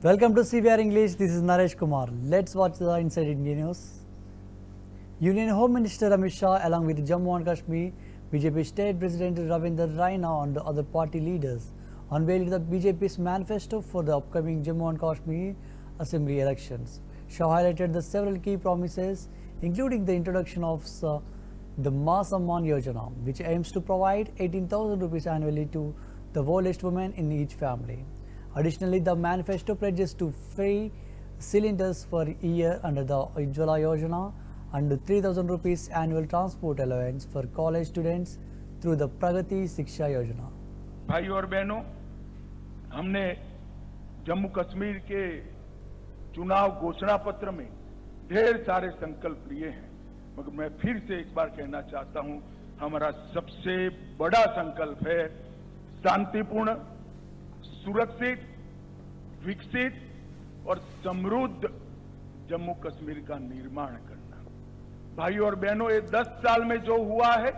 Welcome to CVR English. This is Naresh Kumar. Let's watch the Inside India News. Union Home Minister Amit Shah, along with Jammu and Kashmir BJP State President Ravinder Raina and other party leaders, unveiled the BJP's manifesto for the upcoming Jammu and Kashmir Assembly elections. Shah highlighted the several key promises, including the introduction of the Ma Samman Yojana, which aims to provide 18,000 rupees annually to the oldest women in each family. Additionally, the manifesto pledges to free cylinders for a year under the Ujjwala Yojana and 3,000 rupees annual transport allowance for college students through the Pragati Shiksha Yojana. भाइयों और बहनों, हमने जम्मू कश्मीर के चुनाव घोषणा पत्र में ढेर सारे संकल्प लिए हैं, मगर मैं फिर से एक बार कहना चाहता हूं, हमारा सबसे बड़ा संकल्प है शांतिपूर्ण, सुरक्षित, विकसित और समृद्ध जम्मू कश्मीर का निर्माण करना। भाइयों और बहनों, ये 10 साल में जो हुआ है,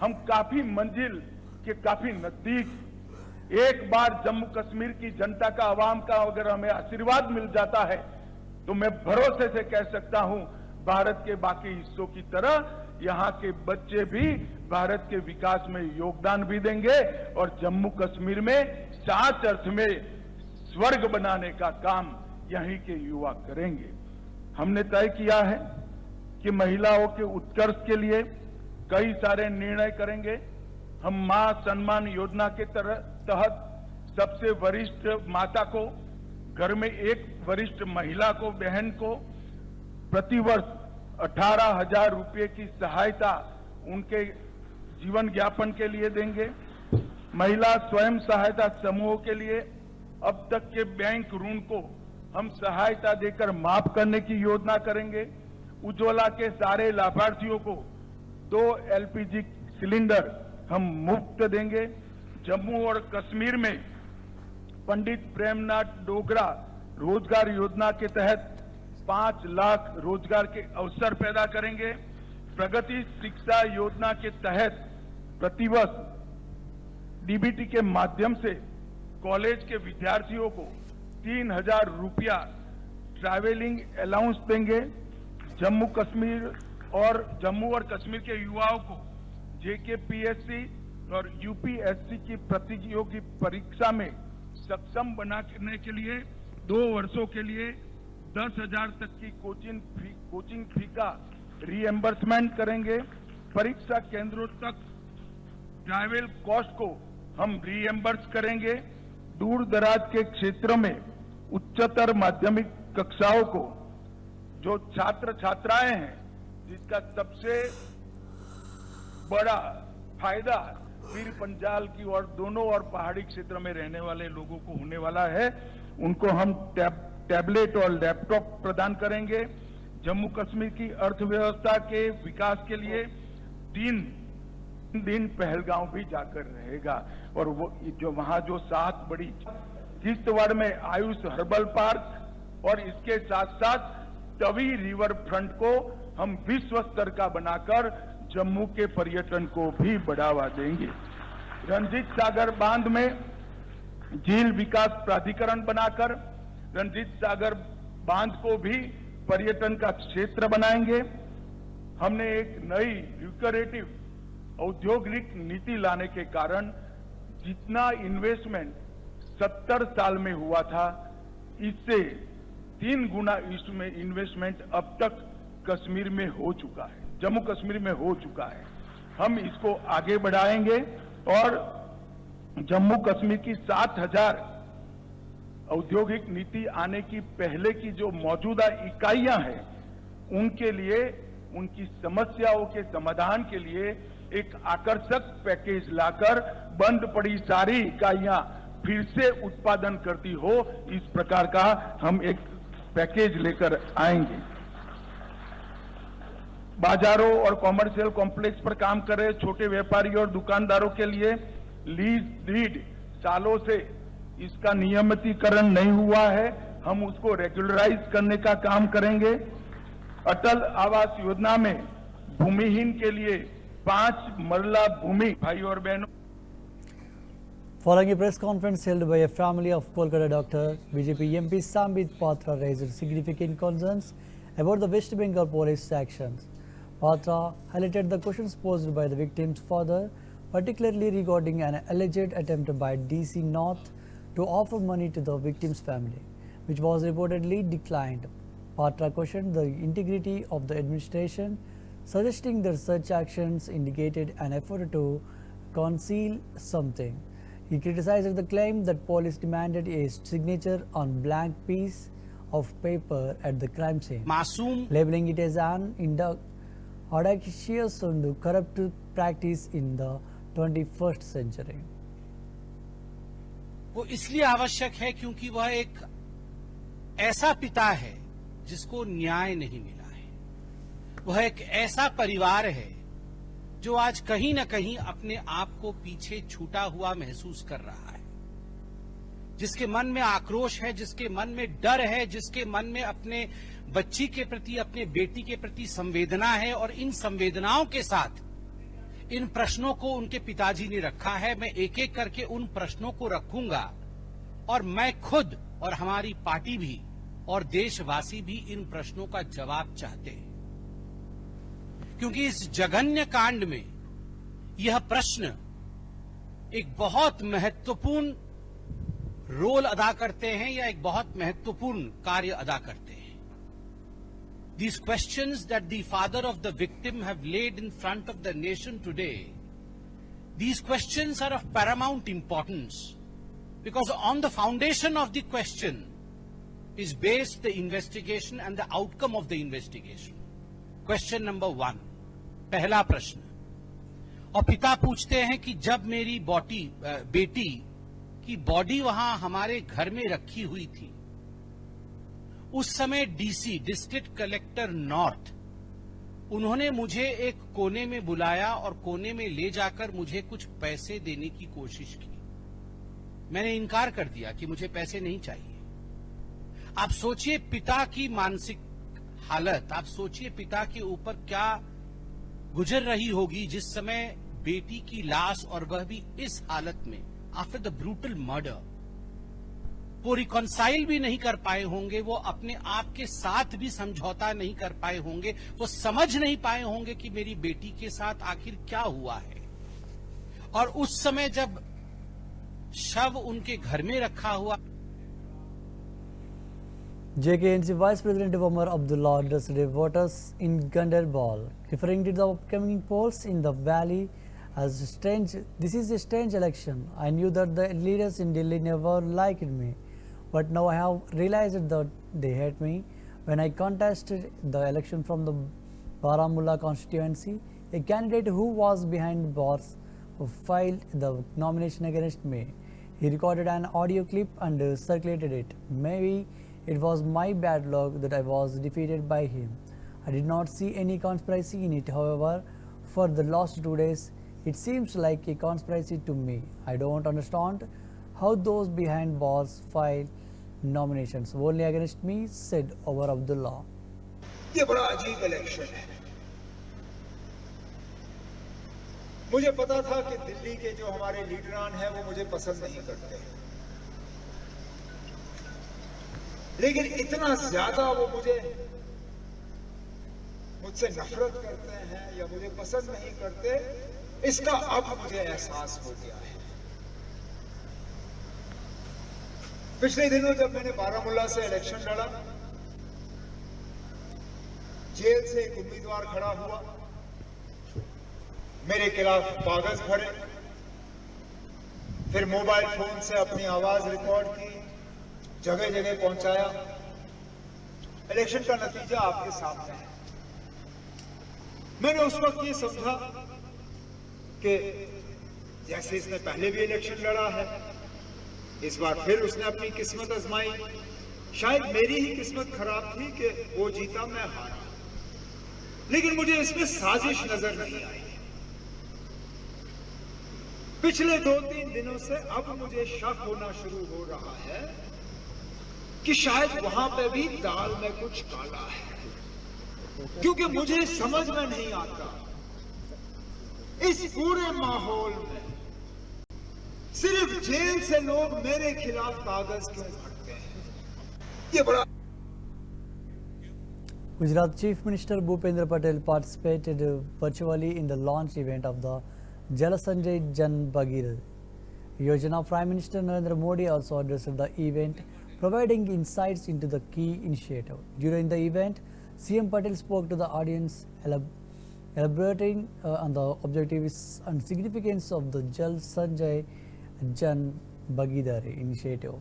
हम काफी मंजिल के काफी नजदीक। एक बार जम्मू कश्मीर की जनता का, आवाम का अगर हमें आशीर्वाद मिल जाता है तो मैं भरोसे से कह सकता हूं, भारत के बाकी हिस्सों की तरह यहां के बच्चे भी भारत के विकास में योगदान भी देंगे और जम्मू कश्मीर में सच अर्थ में स्वर्ग बनाने का काम यहीं के युवा करेंगे। हमने तय किया है कि महिलाओं के उत्कर्ष के लिए कई सारे निर्णय करेंगे। हम मां सम्मान योजना के तहत सबसे वरिष्ठ माता को, घर में एक वरिष्ठ महिला को, बहन को प्रतिवर्ष 18,000 रुपये की सहायता उनके जीवन यापन के लिए देंगे। महिला स्वयं सहायता समूहों के लिए अब तक के बैंक ऋण को हम सहायता देकर माफ करने की योजना करेंगे। उज्ज्वला के सारे लाभार्थियों को 2 LPG सिलेंडर हम मुफ्त देंगे। जम्मू और कश्मीर में पंडित प्रेमनाथ डोगरा रोजगार योजना के तहत 5 लाख रोजगार के अवसर पैदा करेंगे। प्रगति शिक्षा योजना के तहत प्रतिवर्ष डीबीटी के माध्यम से कॉलेज के विद्यार्थियों को 3,000 रुपया ट्रैवलिंग अलाउंस देंगे। जम्मू और कश्मीर के युवाओं को JKPSC और UPSC की प्रतियोगी परीक्षा में सक्षम बनाने के लिए 2 वर्षों के लिए 10,000 तक की कोचिंग फी का रीएम्बर्समेंट करेंगे। परीक्षा केंद्रों तक ट्रैवल कॉस्ट को हम रीएम्बर्स करेंगे। दूर दराज के क्षेत्रों में उच्चतर माध्यमिक कक्षाओं को जो छात्र छात्राएं हैं, जिसका सबसे बड़ा फायदा पीर पंजाल की और दोनों और पहाड़ी क्षेत्र में रहने वाले लोगों को होने वाला है, उनको हम टैबलेट और लैपटॉप प्रदान करेंगे। जम्मू कश्मीर की अर्थव्यवस्था के विकास के लिए 3 दिन पहलगांव भी जाकर रहेगा और वो जो वहां जो 7 बड़ी किश्तवाड़ में आयुष हर्बल पार्क और इसके साथ साथ तवी रिवर फ्रंट को हम विश्व स्तर का बनाकर जम्मू के पर्यटन को भी बढ़ावा देंगे। रंजीत सागर बांध में झील विकास प्राधिकरण बनाकर रंजीत सागर बांध को भी पर्यटन का क्षेत्र बनाएंगे। हमने एक नई ल्यूक्रेटिव औद्योगिक नीति लाने के कारण जितना इन्वेस्टमेंट 70 साल में हुआ था, इससे 3 गुना इसमें इन्वेस्टमेंट अब तक कश्मीर में हो चुका है, जम्मू कश्मीर में हो चुका है। हम इसको आगे बढ़ाएंगे और जम्मू कश्मीर की 7,000 औद्योगिक नीति आने की पहले की जो मौजूदा इकाइयां हैं, उनके लिए, उनकी समस्याओं के समाधान के लिए एक आकर्षक पैकेज लाकर बंद पड़ी सारी इकाइयां फिर से उत्पादन करती हो, इस प्रकार का हम एक पैकेज लेकर आएंगे। बाजारों और कॉमर्शियल कॉम्प्लेक्स पर काम कर रहे छोटे व्यापारियों और दुकानदारों के लिए लीज डीड सालों से इसका नियमितीकरण नहीं हुआ है, हम उसको रेगुलराइज करने का काम करेंगे। अटल आवास योजना में भूमिहीन के लिए 5 मरला भूमि। भाइयों और बहनों, Following a press conference held by a family of Kolkata doctor, BJP MP Sambit Patra raised significant concerns about the West Bengal police actions. Patra highlighted the questions posed by the victim's father, particularly regarding an alleged attempt by DC North to offer money to the victim's family, which was reportedly declined. Patra questioned the integrity of the administration, suggesting that such actions indicated an effort to conceal something. He criticized the claim that police demanded a signature on blank piece of paper at the crime scene, मासूम labeling it as an audacious and corrupt practice in the 21st century. वो इसलिए आवश्यक है क्योंकि वह एक ऐसा पिता है जिसको न्याय नहीं मिला है। वह एक ऐसा परिवार है जो आज कहीं न कहीं अपने आप को पीछे छूटा हुआ महसूस कर रहा है, जिसके मन में आक्रोश है, जिसके मन में डर है, जिसके मन में अपने बच्ची के प्रति, अपने बेटी के प्रति संवेदना है, और इन संवेदनाओं के साथ इन प्रश्नों को उनके पिताजी ने रखा है। मैं एक एक करके उन प्रश्नों को रखूंगा और मैं खुद और हमारी पार्टी भी और देशवासी भी इन प्रश्नों का जवाब चाहते हैं, क्योंकि इस जघन्य कांड में यह प्रश्न एक बहुत महत्वपूर्ण रोल अदा करते हैं या एक बहुत महत्वपूर्ण कार्य अदा करते हैं। These questions that the father of the victim have laid in front of the nation today, these questions are of paramount importance, because on the foundation of the question is based the investigation and the outcome of the investigation. Question number 1, पहला प्रश्न। और पिता पूछते हैं कि जब मेरी बेटी की बॉडी वहां हमारे घर में रखी हुई थी, उस समय डीसी, डिस्ट्रिक्ट कलेक्टर नॉर्थ, उन्होंने मुझे एक कोने में बुलाया और कोने में ले जाकर मुझे कुछ पैसे देने की कोशिश की। मैंने इनकार कर दिया कि मुझे पैसे नहीं चाहिए। आप सोचिए पिता की मानसिक हालत, आप सोचिए पिता के ऊपर क्या गुजर रही होगी जिस समय बेटी की लाश, और वह भी इस हालत में, आफ्टर द ब्रूटल मर्डर, वो रिकॉन्साइल भी नहीं कर पाए होंगे, वो अपने आप के साथ भी समझौता नहीं कर पाए होंगे, वो समझ नहीं पाए होंगे कि मेरी बेटी के साथ आखिर क्या हुआ है। और उस समय जब शव उनके घर में रखा हुआ, JKNC Vice President Omar Abdullah addressed voters in Ganderbal, referring to the upcoming polls in the valley as strange. This is a strange election. I knew that the leaders in Delhi never liked me, but now I have realized that they hate me. When I contested the election from the Baramulla constituency, a candidate who was behind bars filed the nomination against me. He recorded an audio clip and circulated it. Maybe it was my bad luck that I was defeated by him. I did not see any conspiracy in it, however. For the last 2 days, it seems like a conspiracy to me. I don't understand how those behind bars file nominations only against me, said Omar Abdullah. ये बड़ा अजीब election है। मुझे पता था कि दिल्ली के जो हमारे लीडरान हैं वो मुझे पसंद नहीं करते, लेकिन इतना ज्यादा वो मुझसे नफरत करते हैं या मुझे पसंद नहीं करते, इसका अब मुझे एहसास हो गया है। पिछले दिनों जब मैंने बारामुल्ला से इलेक्शन लड़ा, जेल से एक उम्मीदवार खड़ा हुआ, मेरे खिलाफ कागज भरे, फिर मोबाइल फोन से अपनी आवाज रिकॉर्ड की, जगह जगह पहुंचाया। इलेक्शन का नतीजा आपके सामने है। मैंने उस वक्त ये समझा कि जैसे इसने पहले भी इलेक्शन लड़ा है, इस बार फिर उसने अपनी किस्मत आजमाई। शायद मेरी ही किस्मत खराब थी कि वो जीता, मैं हारा, लेकिन मुझे इसमें साजिश नजर नहीं आई। पिछले 2-3 दिनों से अब मुझे शक होना शुरू हो रहा है कि शायद वहां पे भी दाल में कुछ काला है, क्योंकि मुझे समझ में नहीं आता इस पूरे माहौल में सिर्फ जेल से लोग मेरे खिलाफ कागज क्यों भरते हैं? ये बड़ा Gujarat Chief Minister Bhupendra Patel participated virtually in the launch event of the Jal Sanjay Jan Bhagirath Yojana. Prime Minister Narendra Modi also addressed the event, providing insights into the key initiative. During the event, CM Patel spoke to the audience, elaborating on the objectives and significance of the Jal Sanjay Jan Bhagirath initiative.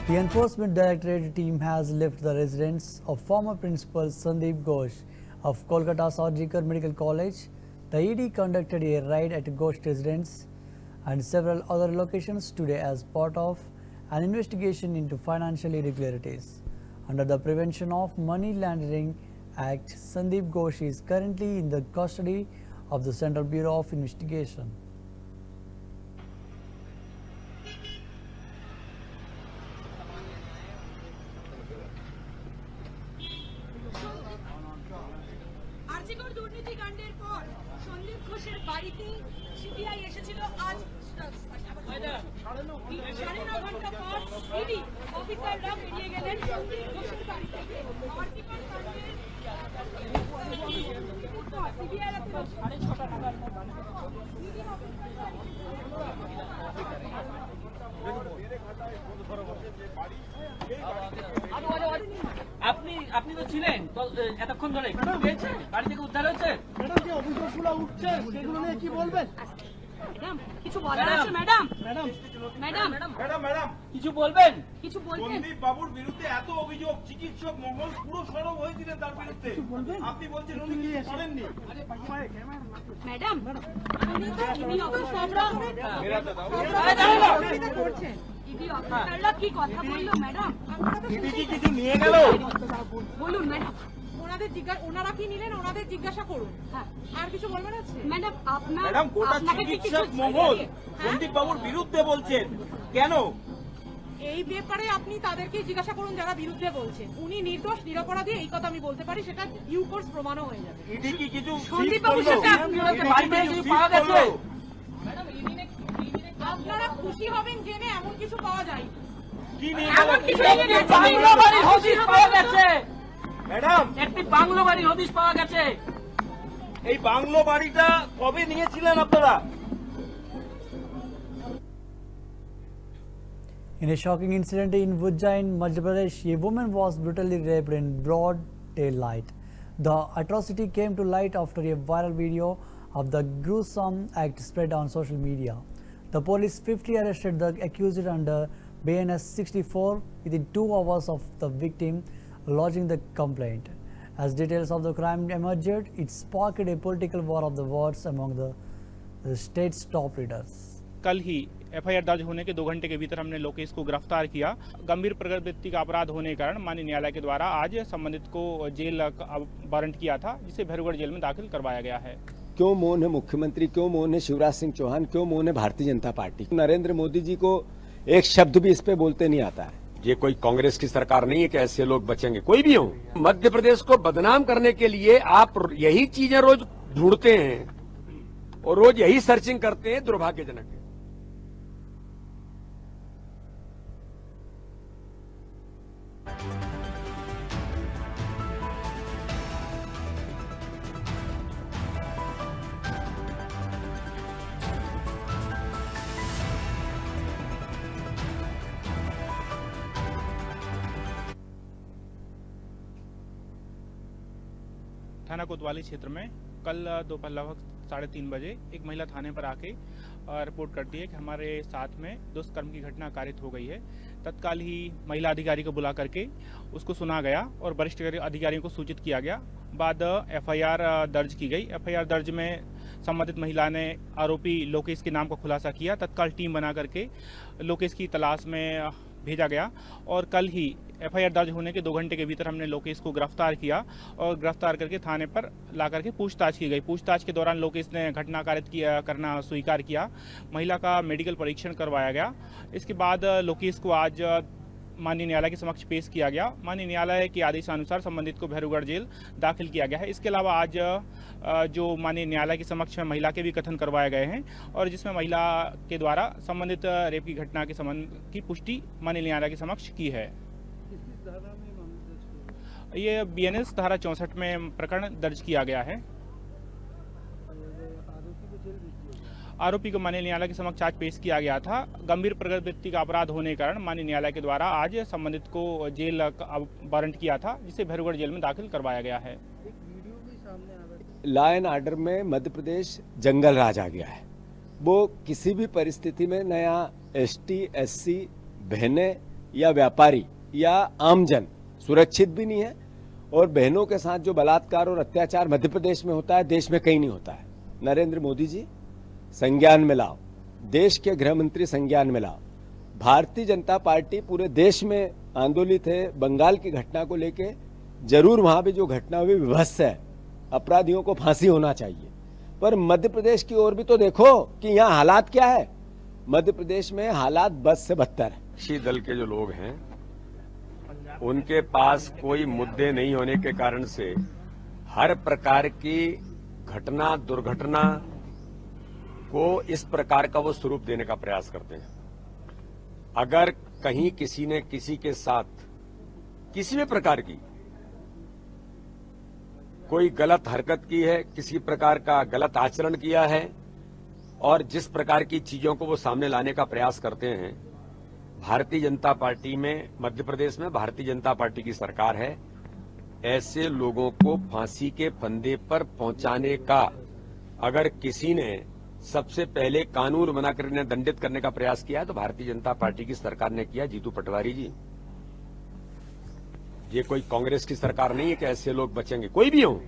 The Enforcement Directorate team has left the residence of former Principal Sandeep Ghosh of Kolkata Surgical Medical College. The ED conducted a raid at Ghosh residence and several other locations today as part of an investigation into financial irregularities. Under the Prevention of Money Laundering Act, Sandeep Ghosh is currently in the custody of the Central Bureau of Investigation. RG Kar দুর্নীতিকাণ্ডের পর সন্দীপ ঘোষের বাড়িতে CBI এসেছিল আজ 9.5 ঘন্টা পর ED অফিসাররা বেরিয়ে গেলেন সন্দীপ ঘোষের বাড়ি থেকে। আর্জিকর কাণ্ডের সিবিআই রাতে 6:30 নাগাদ ইডি আপনি তো ছিলেন এতক্ষণ ধরে পেয়েছেন বাড়ি থেকে উদ্ধার হয়েছে ম্যাডাম যে অভিযোগগুলো উঠছে সেগুলো নিয়ে কি বলবেন? ম্যাডাম কিছু বলার আছে? ম্যাডাম ম্যাডাম ম্যাডাম কিছু বলবেন? কিছু বলবেন? সন্দীপ বাবুর বিরুদ্ধে এত অভিযোগ, চিকিৎসক মঙ্গল পুরো সরব হয়েছিলেন তার বিরুদ্ধে, আপনি বলছেন উনি কিছু করেননি। ম্যাডাম ইডি তো সব রকমের করছেন। ইডি অফিসাররা কি কথা বললো ম্যাডাম? ইডি কি কিছু নিয়ে গেল? বলুন ম্যাডাম। ওনারা কি নিলেন ওনাদের জিজ্ঞাসা করুন। আর কিছু বলবেন আছে? ম্যাডাম ম্যাডাম গোটা চিকিৎসক মহল সন্দীপ বাবুর বিরুদ্ধে বলছেন, কেন? এই ব্যাপারে আপনি তাদেরকে জিজ্ঞাসা করুন যারা বিরুদ্ধে বলছেন। উনি নির্দোষ নিরপরাধী, এই কথা আমি বলতে পারি, সেটা ডিউ কোর্স প্রমাণও হয়ে যাবে। ইডি কি কিছু সন্দীপ বাবুর সাথে বাড়িতে কি পাওয়া গেছে? আপনারা খুশি হবেন জেনে এমন কিছু পাওয়া যায়। কি নিয়ে গেল? বাংলো বাড়ির হদিশ পাওয়া গেছে ম্যাডাম, একটি বাংলো বাড়ির হদিশ পাওয়া গেছে। এই বাংলো বাড়িটা কবে নিয়েছিলেন আপনারা? In a shocking incident in Ujjain, Madhya Pradesh, a woman was brutally raped in broad daylight. The atrocity came to light after a viral video of the gruesome act spread on social media. The police swiftly arrested the accused under BNS 64 within 2 hours of the victim lodging the complaint. As details of the crime emerged, it sparked a political war of the words among the state's top leaders. कल ही FIR दर्ज होने के 2 घंटे के भीतर हमने लोकेश को गिरफ्तार किया। गंभीर प्रवृत्ति का अपराध होने के कारण माननीय न्यायालय के द्वारा आज संबंधित को जेल वारंट किया था, जिसे भैरवगढ़ जेल में दाखिल करवाया गया है। क्यों मौन है मुख्यमंत्री, क्यों मौन है शिवराज सिंह चौहान, क्यों मौन है भारतीय जनता पार्टी? नरेंद्र मोदी जी को एक शब्द भी इस पे बोलते नहीं आता है। ये कोई कांग्रेस की सरकार नहीं है कि ऐसे लोग बचेंगे, कोई भी हो। मध्य प्रदेश को बदनाम करने के लिए आप यही चीजें रोज ढूंढते हैं और रोज यही सर्चिंग करते हैं, दुर्भाग्यजनक है। थाना कोतवाली क्षेत्र में कल दोपहर लगभग 3:30 बजे एक महिला थाने पर आके रिपोर्ट करती है कि हमारे साथ में दुष्कर्म की घटना कारित हो गई है। तत्काल ही महिला अधिकारी को बुला करके उसको सुना गया और वरिष्ठ अधिकारियों को सूचित किया गया। बाद एफआईआर दर्ज की गई। एफआईआर दर्ज में संबंधित महिला ने आरोपी लोकेश के नाम का खुलासा किया। तत्काल टीम बना करके लोकेश की तलाश में भेजा गया और कल ही एफआईआर दर्ज होने के 2 घंटे के भीतर हमने लोकेश को गिरफ्तार किया और गिरफ्तार करके थाने पर ला करके पूछताछ की गई। पूछताछ के दौरान लोकेश ने घटना कारित करना स्वीकार किया। महिला का मेडिकल परीक्षण करवाया गया। इसके बाद लोकेश को आज माननीय न्यायालय के समक्ष पेश किया गया। माननीय न्यायालय के आदेशानुसार संबंधित को भैरवगढ़ जेल दाखिल किया गया है। इसके अलावा आज जो माननीय न्यायालय के समक्ष महिला के भी कथन करवाए गए हैं और जिसमें महिला के द्वारा संबंधित रेप की घटना के संबंध की पुष्टि माननीय न्यायालय के समक्ष की है। ये बीएनएस धारा 64 में प्रकरण दर्ज किया गया है। आरोपी को माननीय न्यायालय के समक्ष आज पेश किया गया था। गंभीर प्रकृति का अपराध होने के कारण माननीय न्यायालय के द्वारा आज संबंधित को जेल वारंट किया था, जिसे भैरवगढ़ जेल में दाखिल करवाया गया है। लॉ एंड ऑर्डर में मध्य प्रदेश जंगल राज आ गया है। वो किसी भी परिस्थिति में नया एसटी, एससी, बहनें या व्यापारी या आमजन सुरक्षित भी नहीं है और बहनों के साथ जो बलात्कार और अत्याचार मध्य प्रदेश में होता है, देश में कहीं नहीं होता है। नरेंद्र मोदी जी संज्ञान में लाओ, देश के गृह मंत्री संज्ञान में लाओ। भारतीय जनता पार्टी पूरे देश में आंदोलित है। बंगाल की घटना को लेके जरूर वहां भी जो घटना हुई विभत्स है, अपराधियों को फांसी होना चाहिए, पर मध्य प्रदेश की ओर भी तो देखो कि यहाँ हालात क्या है। मध्य प्रदेश में हालात बद से बदतर है। विपक्षी दल के जो लोग हैं उनके पास कोई मुद्दे नहीं होने के कारण से हर प्रकार की घटना, दुर्घटना को इस प्रकार का वो स्वरूप देने का प्रयास करते हैं। अगर कहीं किसी ने किसी के साथ किसी भी प्रकार की कोई गलत हरकत की है, किसी प्रकार का गलत आचरण किया है और जिस प्रकार की चीजों को वो सामने लाने का प्रयास करते हैं, भारतीय जनता पार्टी में, मध्य प्रदेश में भारतीय जनता पार्टी की सरकार है। ऐसे लोगों को फांसी के फंदे पर पहुंचाने का अगर किसी ने सबसे पहले कानून बनाकर इन्हें दंडित करने का प्रयास किया है तो भारतीय जनता पार्टी की सरकार ने किया। जीतू पटवारी जी, ये कोई कांग्रेस की सरकार नहीं है कि ऐसे लोग बचेंगे, कोई भी हो।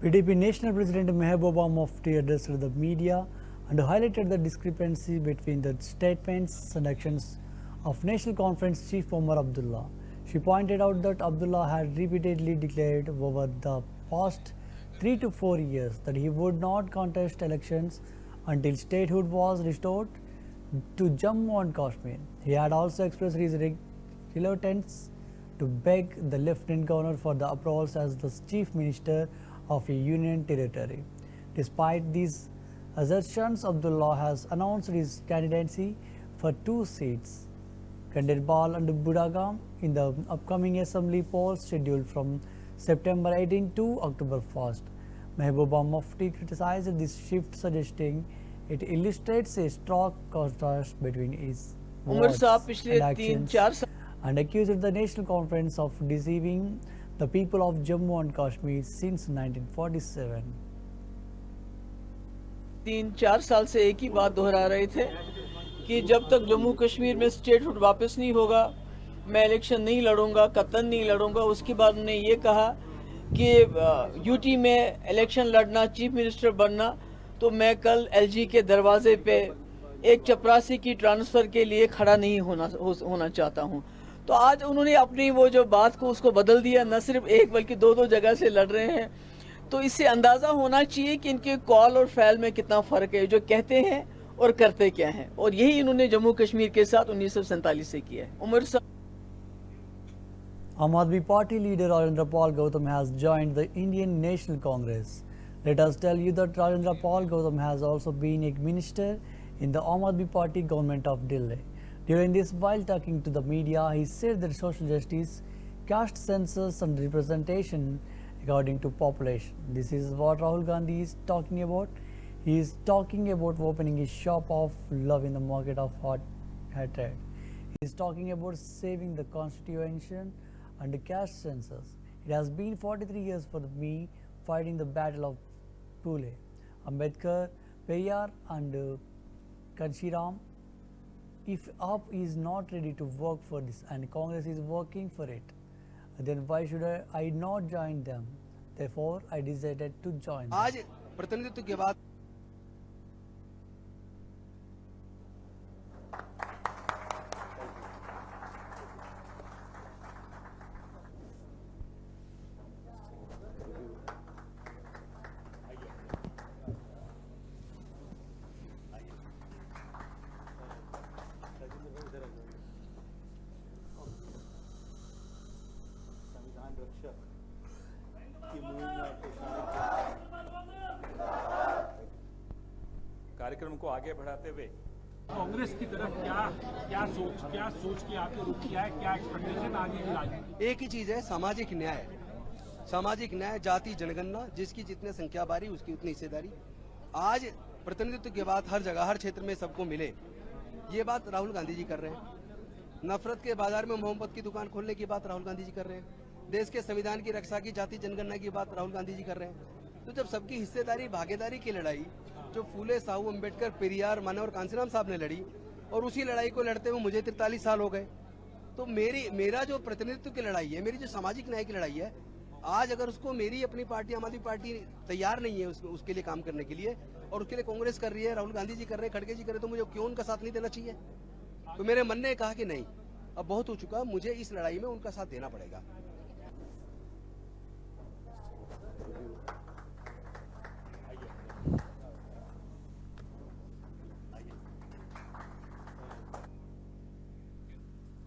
PDP National President Mehbooba Mufti addressed the media and highlighted the discrepancy between the statements and actions of National Conference Chief Omar Abdullah. She pointed out that Abdullah had repeatedly declared over the past 3 to 4 years that he would not contest elections until statehood was restored to Jammu and Kashmir. He had also expressed his reluctance to beg the Lieutenant Governor for the approvals as the Chief Minister of a union territory. Despite these assertions, Abdullah has announced his candidacy for 2 seats, Ganderbal and Budagam, in the upcoming assembly polls scheduled from September 18 to October 1st. Mehbooba Mufti criticized this shift, suggesting it illustrates a stark contrast between his words and actions, and accused the National Conference of deceiving the people of Jammu and Kashmir since 1947. 3-4 साल से एक ही बात दोहरा रहे थे कि जब तक जम्मू कश्मीर में स्टेटहुड वापस नहीं होगा मैं इलेक्शन नहीं लड़ूंगा, कतन नहीं लड़ूंगा। उसके बाद उन्होंने ये कहा कि यूटी में इलेक्शन लड़ना, चीफ मिनिस्टर बनना, तो मैं कल एलजी के दरवाजे पे एक चपरासी की ट्रांसफर के लिए खड़ा नहीं होना चाहता हूं। तो आज उन्होंने अपनी वो जो बात को उसको बदल दिया, न सिर्फ एक बल्कि 2 जगह से लड़ रहे हैं। तो इससे अंदाजा होना चाहिए कि इनके कॉल और फैल में कितना फर्क है, जो कहते हैं और करते क्या हैं। और यही इन्होंने जम्मू कश्मीर के साथ 1947 से किया है। उमर साहब, Aam Aadmi Party leader Rajendra Pal Gautam has joined the Indian National Congress. Let us tell you that Rajendra Pal Gautam has also been a minister in the Aam Aadmi Party government of Delhi. During this, while talking to the media, he said that social justice, caste census and representation according to population. This is what Rahul Gandhi is talking about. He is talking about opening a shop of love in the market of hatred. He is talking about saving the constitution and the caste census. It has been 43 years for me fighting the battle of Pule, Ambedkar, Periyar and Kanshiram. If AAP is not ready to work for this and Congress is working for it, then why should I not join them? Therefore, I decided to join them. आज प्रतिनिधित्व के बाद कार्यक्रम को आगे बढ़ाते हुए कांग्रेस की तरफ क्या सोच के आपने रुख किया है, क्या एक्सपेक्टेशन आगे की राजनीति? एक ही चीज है, सामाजिक न्याय, जाति जनगणना, जिसकी जितने संख्या बारी उसकी उतनी हिस्सेदारी। आज प्रतिनिधित्व के बाद हर जगह हर क्षेत्र में सबको मिले, ये बात राहुल गांधी जी कर रहे हैं। नफरत के बाजार में मोहब्बत की दुकान खोलने की बात राहुल गांधी जी कर रहे हैं। देश के संविधान की रक्षा की, जाति जनगणना की बात राहुल गांधी जी कर रहे हैं। तो जब सबकी हिस्सेदारी भागीदारी की लड़ाई जो फूले, साहू, अम्बेडकर, पेरियार, मानव और कांसीराम साहब ने लड़ी, और उसी लड़ाई को लड़ते हुए मुझे 43 साल हो गए, तो मेरा जो प्रतिनिधित्व की लड़ाई है, मेरी जो सामाजिक न्याय की लड़ाई है, आज अगर उसको मेरी अपनी पार्टी आम आदमी पार्टी तैयार नहीं है उसके लिए काम करने के लिए, और उसके लिए कांग्रेस कर रही है, राहुल गांधी जी कर रहे हैं, खड़गे जी कर रहे हैं, तो मुझे क्यों उनका साथ नहीं देना चाहिए? तो मेरे मन ने कहा कि नहीं, अब बहुत हो चुका, मुझे इस लड़ाई में उनका साथ देना पड़ेगा।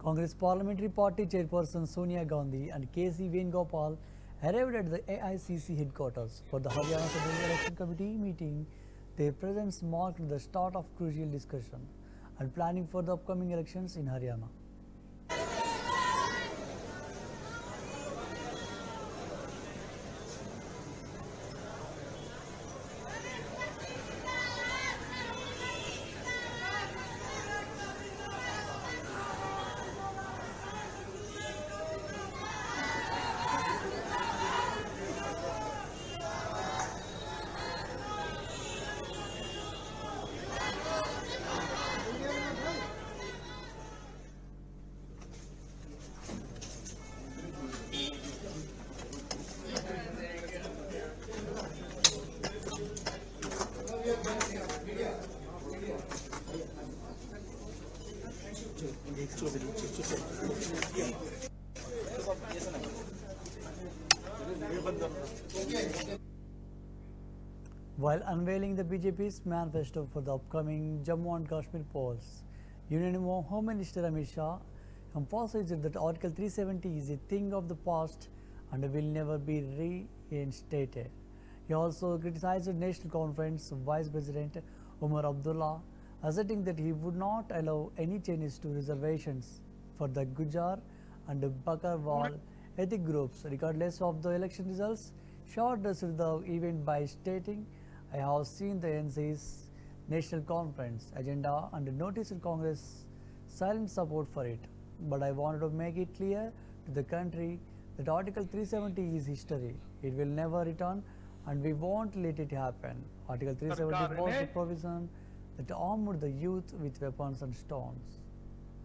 Congress Parliamentary Party Chairperson Sonia Gandhi and KC Venugopal arrived at the AICC headquarters for the Haryana Central Election Committee meeting. Their presence marked the start of crucial discussion and planning for the upcoming elections in Haryana. While unveiling the BJP's manifesto for the upcoming Jammu and Kashmir polls, Union Home Minister Amit Shah emphasized that Article 370 is a thing of the past and will never be reinstated. He also criticized National Conference Vice President Umar Abdullah, asserting that he would not allow any changes to reservations for the Gujar and Bakarwal ethnic groups regardless of the election results. Shah addressed the event by stating, "I have seen the NC's National Conference agenda and noticed Congress silent support for it, but I wanted to make it clear to the country that Article 370 is history. It will never return and we won't let it happen. Article 370 was a provision that armed the youth with weapons and stones."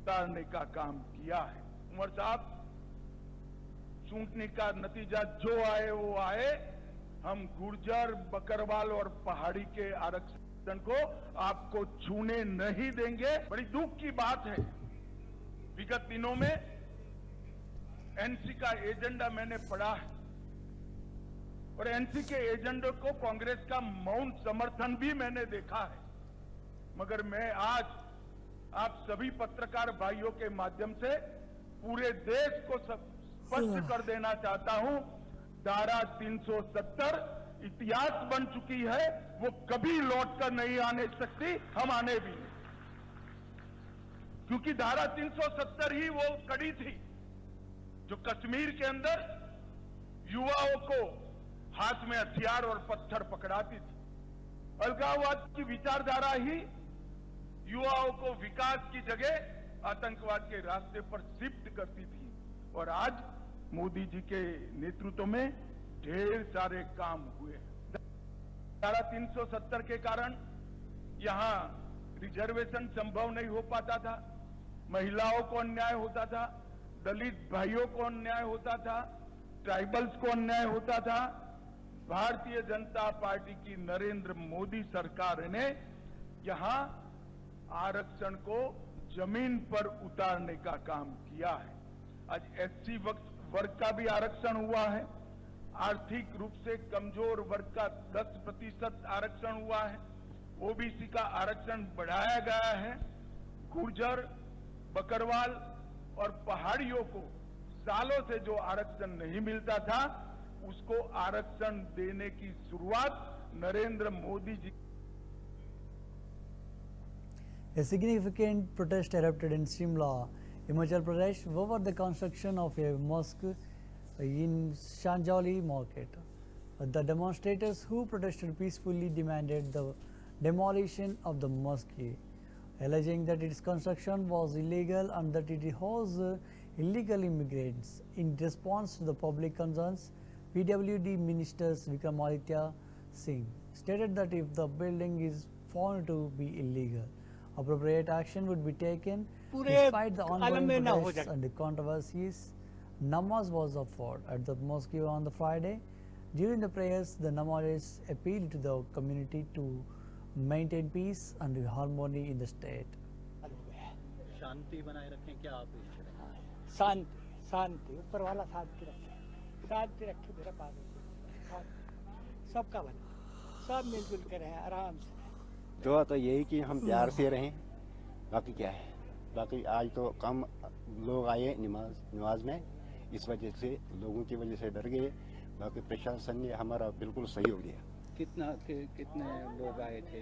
उतारने का काम किया है। उमर साहब, चूंटनी का नतीजा जो आए वो आए, हम गुर्जर, बकरवाल और पहाड़ी के आरक्षण को आपको छूने नहीं देंगे। बड़ी दुख की बात है, विगत दिनों में एनसी का एजेंडा मैंने पढ़ा है और एनसी के एजेंडे को कांग्रेस का मौन समर्थन भी मैंने देखा है, मगर मैं आज आप सभी पत्रकार भाइयों के माध्यम से पूरे देश को स्पष्ट कर देना चाहता हूं, धारा 370 इतिहास बन चुकी है, वो कभी लौट कर नहीं आने सकती, हम आने भी नहीं, क्योंकि धारा 370 ही वो कड़ी थी जो कश्मीर के अंदर युवाओं को हाथ में हथियार और पत्थर पकड़ाती थी। अलगाववाद की विचारधारा ही युवाओं को विकास की जगह आतंकवाद के रास्ते पर शिफ्ट करती थी, और आज मोदी जी के नेतृत्व में ढेर सारे काम हुए। धारा 370 के कारण यहाँ रिजर्वेशन संभव नहीं हो पाता था, महिलाओं को अन्याय होता था, दलित भाइयों को अन्याय होता था, ट्राइबल्स को अन्याय होता था। भारतीय जनता पार्टी की नरेंद्र मोदी सरकार ने यहाँ आरक्षण को जमीन पर उतारने का काम किया है। आज एससी वर्ग का भी आरक्षण हुआ है, आर्थिक रूप से कमजोर वर्ग का 10% आरक्षण हुआ है, ओबीसी का आरक्षण बढ़ाया गया है, गुर्जर, बकरवाल और पहाड़ियों को सालों से जो आरक्षण नहीं मिलता था उसको आरक्षण देने की शुरुआत Narendra Modi ji. A significant protest erupted in Shimla, Himachal Pradesh, over the construction of a mosque in Shanjali market. The demonstrators who protested peacefully demanded the demolition of the mosque, alleging that its construction was illegal and that it housed illegal immigrants. In response to the public concerns, PWD Minister Vikramaditya Singh stated that if the building is found to be illegal, appropriate action would be taken. Despite the ongoing protests and the controversies, namaz was offered at the mosque on the Friday. During the prayers, the namazis appealed to the community to maintain peace and harmony in the state. शांति बनाए रखें क्या आप? शांति शांति ऊपर वाला शांति रखे मेरा पास सबका भला, सब मिलजुल के रहें आराम से। दुआ तो यही कि हम प्यार से रहें, बाकी क्या है। बाकी आज तो कम लोग आए नमाज में, इस वजह से लोगों की वजह से डर गए। बाकी प्रशासन ने हमारा बिल्कुल सही हो गया। कितने लोग आए थे?